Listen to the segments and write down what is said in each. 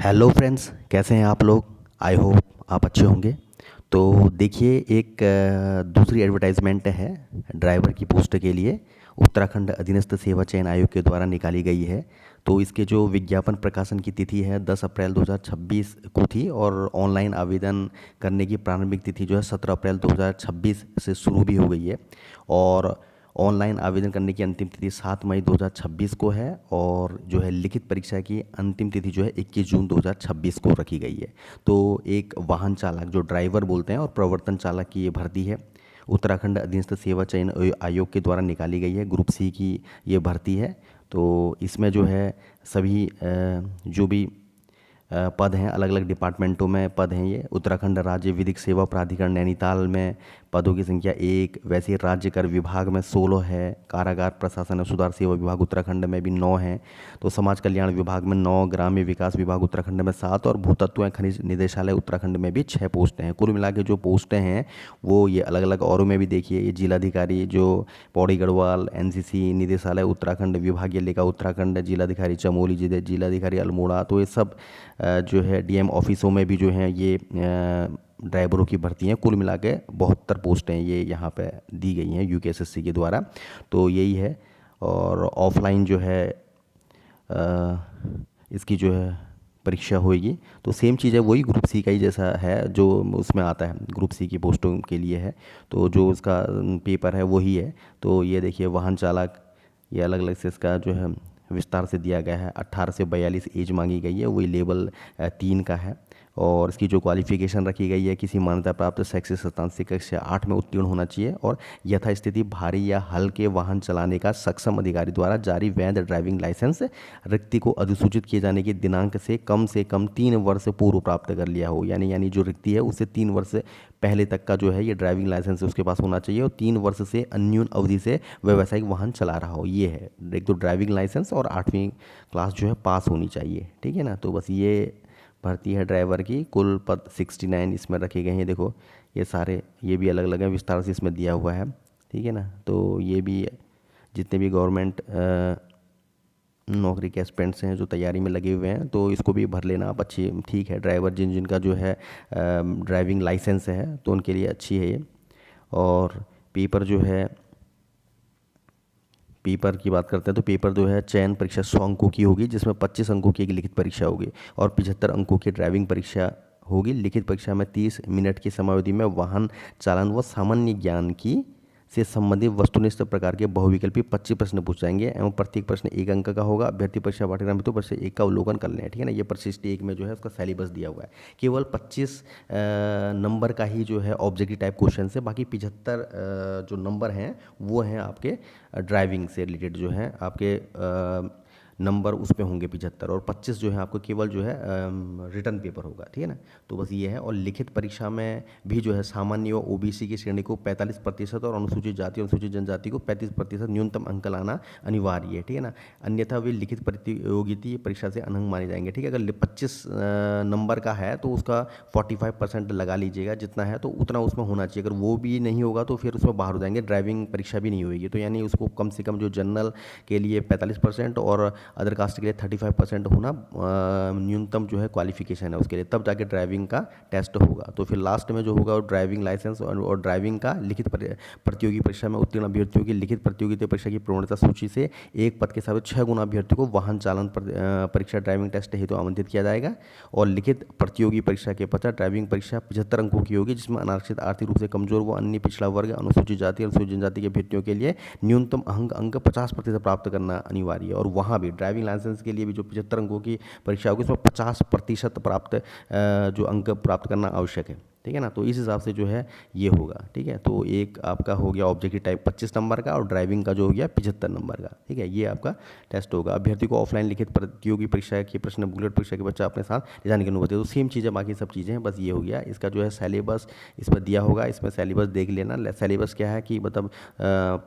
Hello friends, कैसे हैं आप लोग। आई होप आप अच्छे होंगे। तो देखिए, एक दूसरी एडवर्टाइजमेंट है ड्राइवर की पोस्ट के लिए। उत्तराखंड अधीनस्थ सेवा चयन आयोग के द्वारा निकाली गई है। तो इसके जो विज्ञापन प्रकाशन की तिथि है 10 अप्रैल 2026 को थी, और ऑनलाइन आवेदन करने की प्रारंभिक तिथि जो है 17 अप्रैल 2026 से शुरू भी हो गई है। और ऑनलाइन आवेदन करने की अंतिम तिथि 7 मई 2026 को है, और जो है लिखित परीक्षा की अंतिम तिथि जो है 21 जून 2026 को रखी गई है। तो एक वाहन चालक जो ड्राइवर बोलते हैं और प्रवर्तन चालक की ये भर्ती है। उत्तराखंड अधीनस्थ सेवा चयन आयोग के द्वारा निकाली गई है। ग्रुप सी की ये भर्ती है। तो इसमें जो है सभी जो भी पद हैं, अलग अलग डिपार्टमेंटों में पद हैं। ये उत्तराखंड राज्य विधिक सेवा प्राधिकरण नैनीताल में पदों की संख्या 1, वैसे राज्य कर विभाग में 16 है। कारागार प्रशासन और सुधार सेवा विभाग उत्तराखंड में भी 9 है। तो समाज कल्याण विभाग में 9, ग्राम्य विकास विभाग उत्तराखंड में 7, और भूतत्व एवं खनिज निदेशालय उत्तराखंड में भी 6 पोस्टें हैं। कुल मिला के जो पोस्टें हैं वो ये अलग अलग औरों में भी देखिए, ये जिलाधिकारी जो पौड़ी गढ़वाल, एनसीसी निदेशालय उत्तराखंड, विभागीय लेखा उत्तराखंड, जिलाधिकारी चमोली, जिलाधिकारी अल्मोड़ा, तो ये सब जो है डीएम ऑफिसों में भी जो है ये ड्राइवरों की भर्ती हैं। कुल मिला के 72 पोस्टें ये यहाँ पे दी गई हैं यूकेएसएससी के द्वारा। तो यही है। और ऑफलाइन जो है इसकी जो है परीक्षा होएगी। तो सेम चीज़ है, वही ग्रुप सी का ही जैसा है जो उसमें आता है, ग्रुप सी की पोस्टों के लिए है। तो जो उसका पेपर है वही है। तो ये देखिए, वाहन चालक, ये अलग अलग से इसका जो है विस्तार से दिया गया है। 18 से 42 एज मांगी गई है, वही लेवल 3 का है। और इसकी जो क्वालिफिकेशन रखी गई है, किसी मान्यता प्राप्त शैक्षिक संस्थान से कक्षा 8 में उत्तीर्ण होना चाहिए, और यथास्थिति भारी या हल्के वाहन चलाने का सक्षम अधिकारी द्वारा जारी वैध ड्राइविंग लाइसेंस रिक्ति को अधिसूचित किए जाने की दिनांक से कम 3 वर्ष पूर्व प्राप्त कर लिया हो। यानी जो रिक्ति है उससे 3 वर्ष पहले तक का जो है ये ड्राइविंग लाइसेंस उसके पास होना चाहिए, और 3 वर्ष से अन्यून अवधि से व्यावसायिक वाहन चला रहा हो। ये है एक तो ड्राइविंग लाइसेंस, और 8वीं क्लास जो है पास होनी चाहिए। ठीक है ना। तो बस ये भर्ती है ड्राइवर की। कुल पद 69 इसमें रखे गए हैं। देखो, ये सारे ये भी अलग अलग हैं, विस्तार से इसमें दिया हुआ है। ठीक है ना। तो ये भी जितने भी गवर्नमेंट नौकरी के एस्पिरेंट्स हैं जो तैयारी में लगे हुए हैं, तो इसको भी भर लेना आप। अच्छी, ठीक है। ड्राइवर जिनका जो है ड्राइविंग लाइसेंस है तो उनके लिए अच्छी है ये। और पेपर जो है, पेपर की बात करते हैं तो पेपर जो है चयन परीक्षा 100 अंकों की होगी, जिसमें 25 अंकों की एक लिखित परीक्षा होगी, और 75 अंकों की ड्राइविंग परीक्षा होगी। लिखित परीक्षा में 30 मिनट की समयावधि में वाहन चालन व सामान्य ज्ञान की से संबंधित वस्तुनिष्ठ प्रकार के बहुविकल्पी 25 प्रश्न पूछ जाएंगे, एवं प्रत्येक प्रश्न 1 अंक का होगा। अभ्यर्थी परीक्षा पाठ्यक्रम हेतु प्रश्न 1 का अवलोकन कर लें। ठीक है ना। ये प्रशिष्ट 1 में जो है उसका सिलेबस दिया हुआ है। केवल 25 नंबर का ही जो है ऑब्जेक्टिव टाइप क्वेश्चन है। बाकी 75 जो नंबर हैं वो हैं आपके ड्राइविंग से रिलेटेड जो है आपके नंबर उस पे होंगे 75, और 25 जो है आपको केवल जो है रिटर्न पेपर होगा। ठीक है ना। तो बस ये है। और लिखित परीक्षा में भी जो है सामान्य व ओबीसी की श्रेणी को 45% और अनुसूचित जाति और अनुसूचित जनजाति को 35% न्यूनतम अंक लाना अनिवार्य है। ठीक है ना। अन्यथा वे लिखित प्रतियोगिता परीक्षा से अनंग माने जाएंगे। ठीक है। अगर 25 नंबर का है तो उसका 45% लगा लीजिएगा, जितना है तो उतना उसमें होना चाहिए। अगर वो भी नहीं होगा तो फिर उसमें बाहर हो जाएंगे, ड्राइविंग परीक्षा भी नहीं होगी। तो यानी उसको कम से कम जो जनरल के लिए 45% और अदर कास्ट के लिए 35% होना न्यूनतम जो है क्वालिफिकेशन है उसके लिए, तब जाके ड्राइविंग का टेस्ट होगा। तो फिर लास्ट में जो होगा वो ड्राइविंग लाइसेंस और ड्राइविंग का लिखित प्रतियोगी परीक्षा में उत्तीर्ण अभ्यर्थियों की लिखित प्रतियोगिता परीक्षा की पूर्णता सूची से एक पद के साथ 6 गुना अभ्यर्थियों को वाहन चालन परीक्षा ड्राइविंग टेस्ट हेतु आमंत्रित किया जाएगा। और लिखित प्रतियोगी परीक्षा के पश्चात ड्राइविंग परीक्षा 75 अंकों की होगी, जिसमें अनारक्षित, आर्थिक रूप से कमजोर व अन्य पिछड़ा वर्ग, अनुसूचित जाति और अनुसूचित जनजाति के अभ्यर्थियों के लिए न्यूनतम अंक 50% प्राप्त करना अनिवार्य है। और वहाँ भी ड्राइविंग लाइसेंस के लिए भी जो 75 अंकों की परीक्षा होगी उसमें 50% प्राप्त जो अंक प्राप्त करना आवश्यक है। ठीक है ना। तो इस हिसाब से जो है ये होगा। ठीक है। तो एक आपका हो गया ऑब्जेक्टिव टाइप 25 नंबर का, और ड्राइविंग का जो हो गया 75 नंबर का। ठीक है। ये आपका टेस्ट होगा। अभ्यर्थी को ऑफलाइन लिखित प्रतियोगी परीक्षा के प्रश्न बुलेट परीक्षा के बच्चा अपने साथ ले जाने की अनुमति है। तो सेम चीज़ है, बाकी सब चीज़ें हैं। बस ये हो गया। इसका जो है सिलेबस इस पर दिया होगा, इसमें सिलेबस देख लेना। सिलेबस क्या है कि मतलब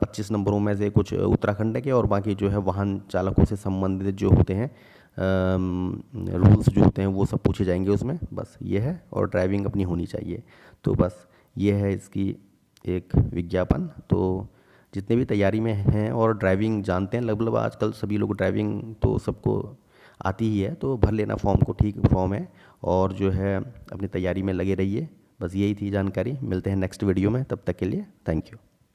25 नंबरों में से कुछ उत्तराखंड के, और बाकी जो है वाहन चालकों से संबंधित जो होते हैं रूल्स जो होते हैं वो सब पूछे जाएंगे उसमें। बस ये है। और ड्राइविंग अपनी होनी चाहिए। तो बस ये है इसकी एक विज्ञापन। तो जितने भी तैयारी में हैं और ड्राइविंग जानते हैं, लगभग आजकल सभी लोग ड्राइविंग तो सबको आती ही है, तो भर लेना फॉर्म को, ठीक फॉर्म है। और जो है अपनी तैयारी में लगे रहिए। बस यही थी जानकारी। मिलते हैं नेक्स्ट वीडियो में, तब तक के लिए थैंक यू।